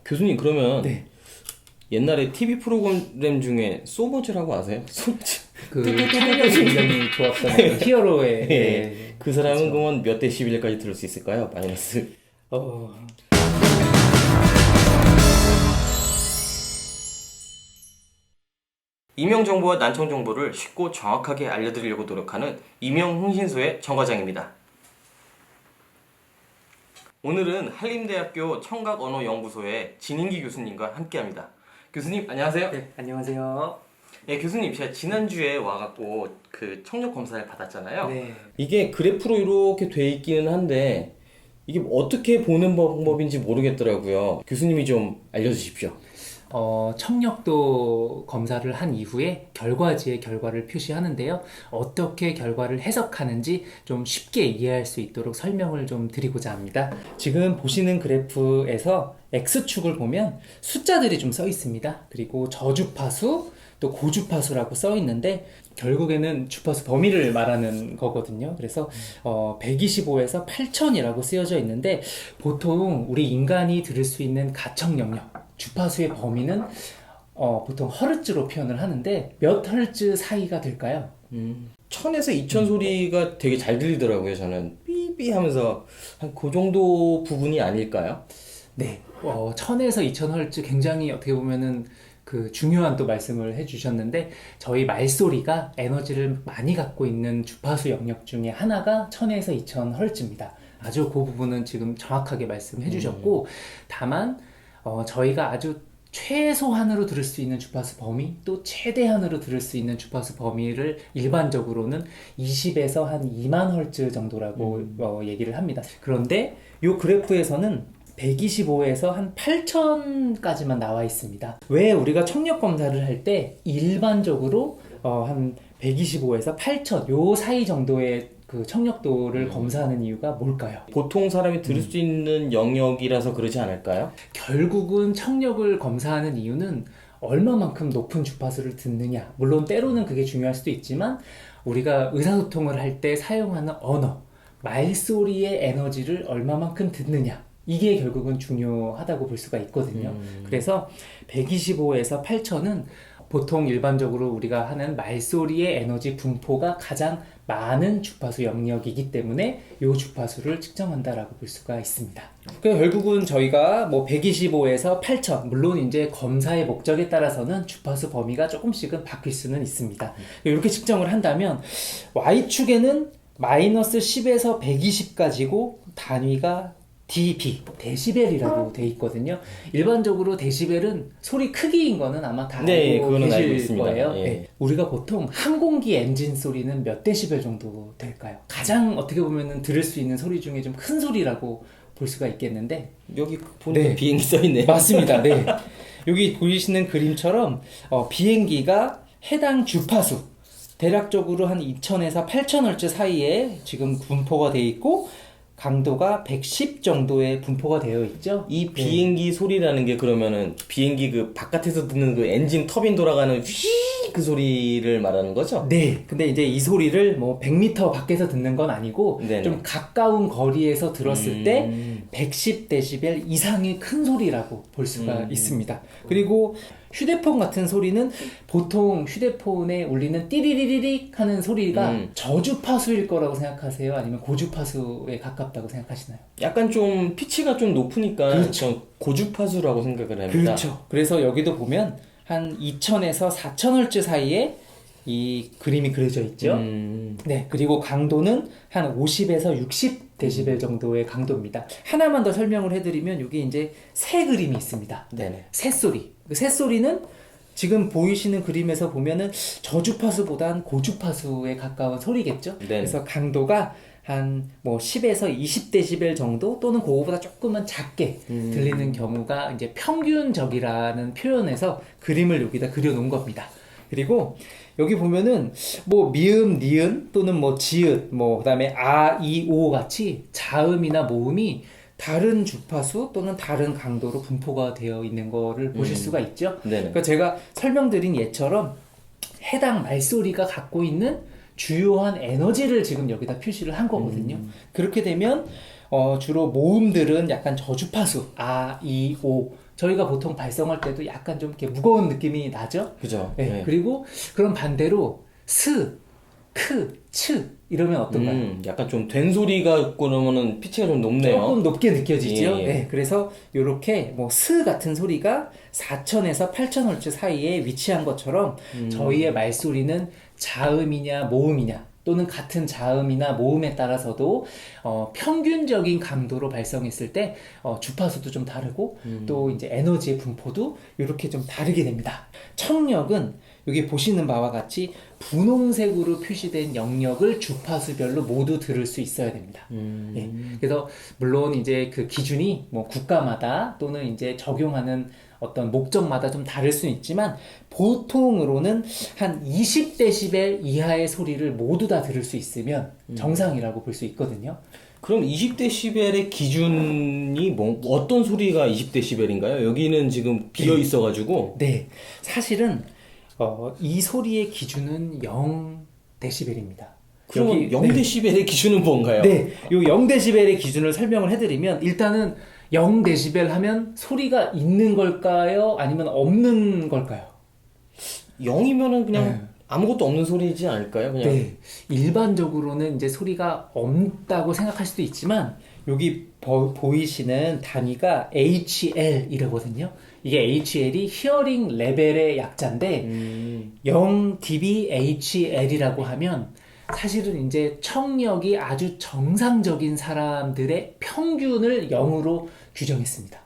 교수님 그러면 네. 옛날에 TV 프로그램 중에 소머즈라고 아세요? 소머즈. 그 청력이 굉장히 좋았던 그 히어로의 네. 그 사람은 그렇죠. 그러면 몇 데시벨까지 들을 수 있을까요? 마이너스. 어, 이명 정보와 난청 정보를 쉽고 정확하게 알려드리려고 노력하는 이명흥신소의 정과장입니다. 오늘은 한림대학교 청각언어연구소의 진인기 교수님과 함께합니다. 교수님 안녕하세요. 네, 안녕하세요. 네, 교수님 제가 지난주에 와갖고 그 청력 검사를 받았잖아요. 네. 이게 그래프로 이렇게 돼 있기는 한데 이게 어떻게 보는 방법인지 모르겠더라고요. 교수님이 좀 알려주십시오. 청력도 검사를 한 이후에 결과지의 결과를 표시하는데요. 어떻게 결과를 해석하는지 좀 쉽게 이해할 수 있도록 설명을 좀 드리고자 합니다. 지금 보시는 그래프에서 X축을 보면 숫자들이 좀 써 있습니다. 그리고 저주파수, 또 고주파수라고 써 있는데 결국에는 주파수 범위를 말하는 거거든요. 그래서 125에서 8000이라고 쓰여져 있는데 보통 우리 인간이 들을 수 있는 가청 영역 주파수의 범위는 보통 허르츠로 표현을 하는데 몇 헐츠 사이가 될까요? 1000에서 2000 소리가 되게 잘 들리더라고요. 저는 삐삐 하면서 한 그 정도 부분이 아닐까요? 네, 1000에서 2000 헐츠 굉장히 어떻게 보면은 그 중요한 또 말씀을 해주셨는데 저희 말소리가 에너지를 많이 갖고 있는 주파수 영역 중에 하나가 1000에서 2000 헐츠입니다. 아주 그 부분은 지금 정확하게 말씀해 주셨고 다만 저희가 아주 최소한으로 들을 수 있는 주파수 범위 또 최대한으로 들을 수 있는 주파수 범위를 일반적으로는 20에서 한 2만 헐츠 정도라고 얘기를 합니다. 그런데 이 그래프에서는 125에서 한 8000까지만 나와 있습니다. 왜 우리가 청력 검사를 할 때 일반적으로 한 125에서 8000 요 사이 정도의 그 청력도를 검사하는 이유가 뭘까요? 보통 사람이 들을 수 있는 영역이라서 그러지 않을까요? 결국은 청력을 검사하는 이유는 얼마만큼 높은 주파수를 듣느냐. 물론 때로는 그게 중요할 수도 있지만 우리가 의사소통을 할 때 사용하는 언어, 말소리의 에너지를 얼마만큼 듣느냐. 이게 결국은 중요하다고 볼 수가 있거든요. 그래서 125에서 8000은 보통 일반적으로 우리가 하는 말소리의 에너지 분포가 가장 많은 주파수 영역이기 때문에 이 주파수를 측정한다라고 볼 수가 있습니다. 그러니까 결국은 저희가 뭐 125에서 8000 물론 이제 검사의 목적에 따라서는 주파수 범위가 조금씩은 바뀔 수는 있습니다. 이렇게 측정을 한다면 Y축에는 마이너스 10에서 120까지고 단위가 dB, 데시벨이라고 돼 있거든요. 일반적으로 데시벨은 소리 크기인 거는 아마 다 네, 알고 그거는 알고 계실 있습니다. 거예요. 예. 네. 우리가 보통 항공기 엔진 소리는 몇 데시벨 정도 될까요? 가장 어떻게 보면 들을 수 있는 소리 중에 좀 큰 소리라고 볼 수가 있겠는데 여기 보니까 네. 비행기 써있네요. 맞습니다. 네. 여기 보이시는 그림처럼 비행기가 해당 주파수 대략적으로 한 2000에서 8000Hz 사이에 지금 분포가 돼 있고 강도가 110 정도의 분포가 되어 있죠. 이 비행기 소리라는 게 그러면은 비행기 그 바깥에서 듣는 그 엔진 터빈 돌아가는 휘 그 소리를 말하는 거죠? 네. 근데 이제 이 소리를 뭐 100m 밖에서 듣는 건 아니고 네네. 좀 가까운 거리에서 들었을 때 110dB 이상의 큰 소리라고 볼 수가 있습니다. 그리고 휴대폰 같은 소리는 보통 휴대폰에 울리는 띠리리리릭 하는 소리가 저주파수일 거라고 생각하세요? 아니면 고주파수에 가깝다고 생각하시나요? 약간 좀 피치가 좀 높으니까 그렇죠. 전 고주파수라고 생각을 합니다. 그렇죠. 그래서 여기도 보면 한 2000에서 4000Hz 사이에 이 그림이 그려져 있죠. 네, 그리고 강도는 한 50에서 60dB 정도의 강도입니다. 하나만 더 설명을 해드리면 여기 이제 새 그림이 있습니다. 네네. 새소리. 그 새소리는 지금 보이시는 그림에서 보면은 저주파수보단 고주파수에 가까운 소리겠죠. 네네. 그래서 강도가 한 뭐 10에서 20dB 정도 또는 그거보다 조금은 작게 들리는 경우가 이제 평균적이라는 표현에서 그림을 여기다 그려놓은 겁니다. 그리고 여기 보면은 뭐 미음, 니은 또는 뭐 지읒, 뭐 그다음에 아, 이, 오 같이 자음이나 모음이 다른 주파수 또는 다른 강도로 분포가 되어 있는 거를 보실 수가 있죠. 네네. 그러니까 제가 설명드린 예처럼 해당 말소리가 갖고 있는 주요한 에너지를 지금 여기다 표시를 한 거거든요. 그렇게 되면 주로 모음들은 약간 저주파수 아, 이, 오 저희가 보통 발성할 때도 약간 좀 이렇게 무거운 느낌이 나죠? 그죠? 네. 네. 그리고 그런 반대로 스, 크, 츠 이러면 어떤가요? 약간 좀 된 소리가 있고 그러면은 피치가 좀 높네요. 조금 높게 느껴지죠? 예, 예. 네, 그래서 이렇게 뭐 스 같은 소리가 4000에서 8000Hz 사이에 위치한 것처럼 저희의 말소리는 자음이냐 모음이냐 또는 같은 자음이나 모음에 따라서도 평균적인 강도로 발성했을 때 주파수도 좀 다르고 또 이제 에너지의 분포도 이렇게 좀 다르게 됩니다. 청력은 여기 보시는 바와 같이 분홍색으로 표시된 영역을 주파수별로 모두 들을 수 있어야 됩니다. 예, 그래서 물론 이제 그 기준이 뭐 국가마다 또는 이제 적용하는 어떤 목적마다 좀 다를 수는 있지만 보통으로는 한 20dB 이하의 소리를 모두 다 들을 수 있으면 정상이라고 볼 수 있거든요. 그럼 20dB의 기준이 뭐 어떤 소리가 20dB인가요? 여기는 지금 비어 있어가지고. 네, 사실은 이 소리의 기준은 0dB입니다. 그럼 0dB의 기준은 뭔가요? 네, 요 0dB의 기준을 설명을 해드리면 일단은 0dB 하면 소리가 있는 걸까요? 아니면 없는 걸까요? 0이면은 그냥 네. 아무것도 없는 소리지 않을까요? 그냥. 네, 일반적으로는 이제 소리가 없다고 생각할 수도 있지만 여기 보이시는 단위가 HL이라거든요. 이게 HL이 히어링 레벨의 약자인데 0dBHL이라고 하면 사실은 이제 청력이 아주 정상적인 사람들의 평균을 0으로 규정했습니다.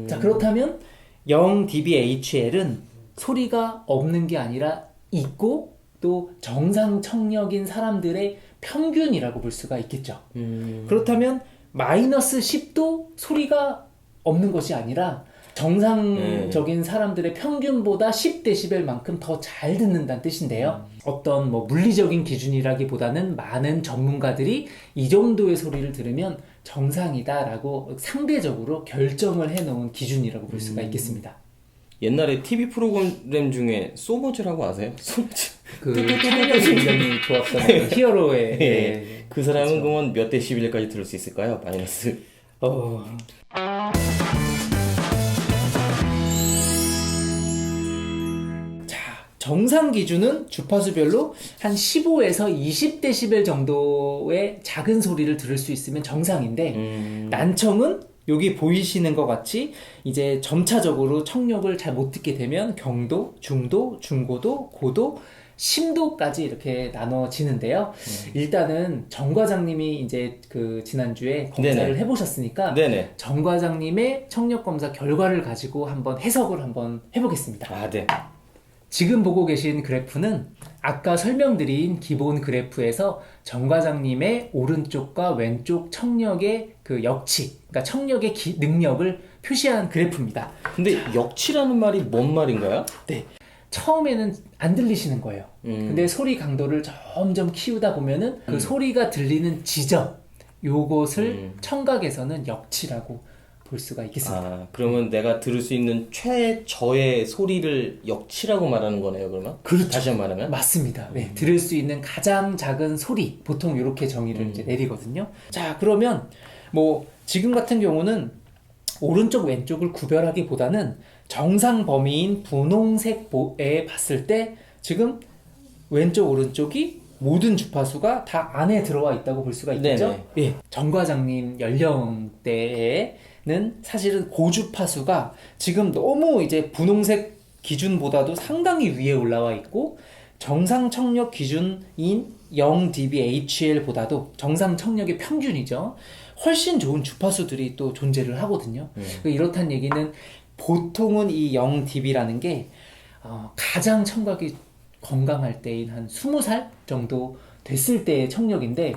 자, 그렇다면 0dBHL은 소리가 없는 게 아니라 있고 또 정상 청력인 사람들의 평균이라고 볼 수가 있겠죠. 그렇다면 마이너스 10도 소리가 없는 것이 아니라 정상적인 사람들의 평균보다 10dB만큼 더 잘 듣는다는 뜻인데요. 어떤 뭐 물리적인 기준이라기보다는 많은 전문가들이 이 정도의 소리를 들으면 정상이다라고 상대적으로 결정을 해놓은 기준이라고 볼 수가 있겠습니다. 옛날에 TV 프로그램 중에 소머즈라고 아세요? 소머즈. 그 청력이 굉장히 좋았던 어떤 히어로의 예. 그 사람은 그러면 몇 데시벨까지 들을 수 있을까요? 마이너스. 정상 기준은 주파수별로 한 15에서 20dB 정도의 작은 소리를 들을 수 있으면 정상인데 난청은 여기 보이시는 것 같이 이제 점차적으로 청력을 잘 못 듣게 되면 경도, 중도, 중고도, 고도, 심도까지 이렇게 나눠지는데요. 일단은 정 과장님이 이제 그 지난주에 검사를 네네. 해보셨으니까 네네. 정 과장님의 청력 검사 결과를 가지고 한번 해석을 한번 해보겠습니다. 아, 네. 지금 보고 계신 그래프는 아까 설명드린 기본 그래프에서 정 과장님의 오른쪽과 왼쪽 청력의 그 역치, 그러니까 청력의 능력을 표시한 그래프입니다. 근데 역치라는 말이 뭔 말인가요? 네. 처음에는 안 들리시는 거예요. 근데 소리 강도를 점점 키우다 보면은 그 소리가 들리는 지점, 요것을 청각에서는 역치라고 볼 수가 있겠습니다. 아, 그러면 내가 들을 수 있는 최저의 소리를 역치라고 말하는 거네요, 그러면? 그렇죠. 다시 한번 말하면? 맞습니다. 네, 들을 수 있는 가장 작은 소리, 보통 이렇게 정의를 이제 내리거든요. 자, 그러면 뭐 지금 같은 경우는 오른쪽 왼쪽을 구별하기보다는 정상 범위인 분홍색에 봤을 때 지금 왼쪽 오른쪽이 모든 주파수가 다 안에 들어와 있다고 볼 수가 있겠죠? 예, 정 과장님 연령대에는 사실은 고주파수가 지금 너무 이제 분홍색 기준보다도 상당히 위에 올라와 있고 정상 청력 기준인 0dBHL보다도 정상 청력의 평균이죠. 훨씬 좋은 주파수들이 또 존재를 하거든요. 이렇단 얘기는 보통은 이 0dB라는 게 가장 청각이 건강할 때인 한 20살 정도 됐을 때의 청력인데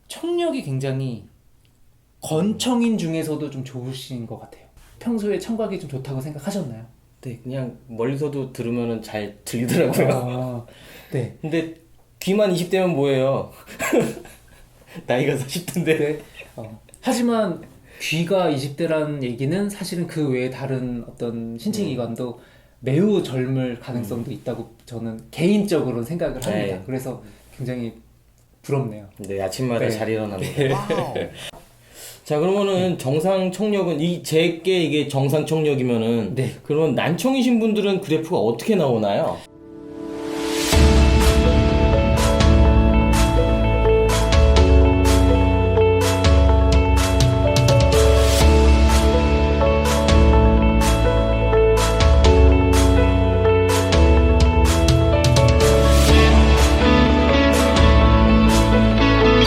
청력이 굉장히 건청인 중에서도 좀 좋으신 것 같아요. 평소에 청각이 좀 좋다고 생각하셨나요? 네, 그냥 멀리서도 들으면 잘 들리더라고요. 네. 근데 귀만 20대면 뭐예요? 나이가 40대인데. 네. 하지만 귀가 20대라는 얘기는 사실은 그 외에 다른 어떤 신체기관도 매우 젊을 가능성도 있다고 저는 개인적으로 생각을 합니다. 네. 그래서 굉장히 부럽네요. 네, 아침마다 네. 잘 일어납니다. 자, 그러면은 정상 청력은 제게 이게 정상 청력이면은 네. 그러면 난청이신 분들은 그래프가 어떻게 나오나요?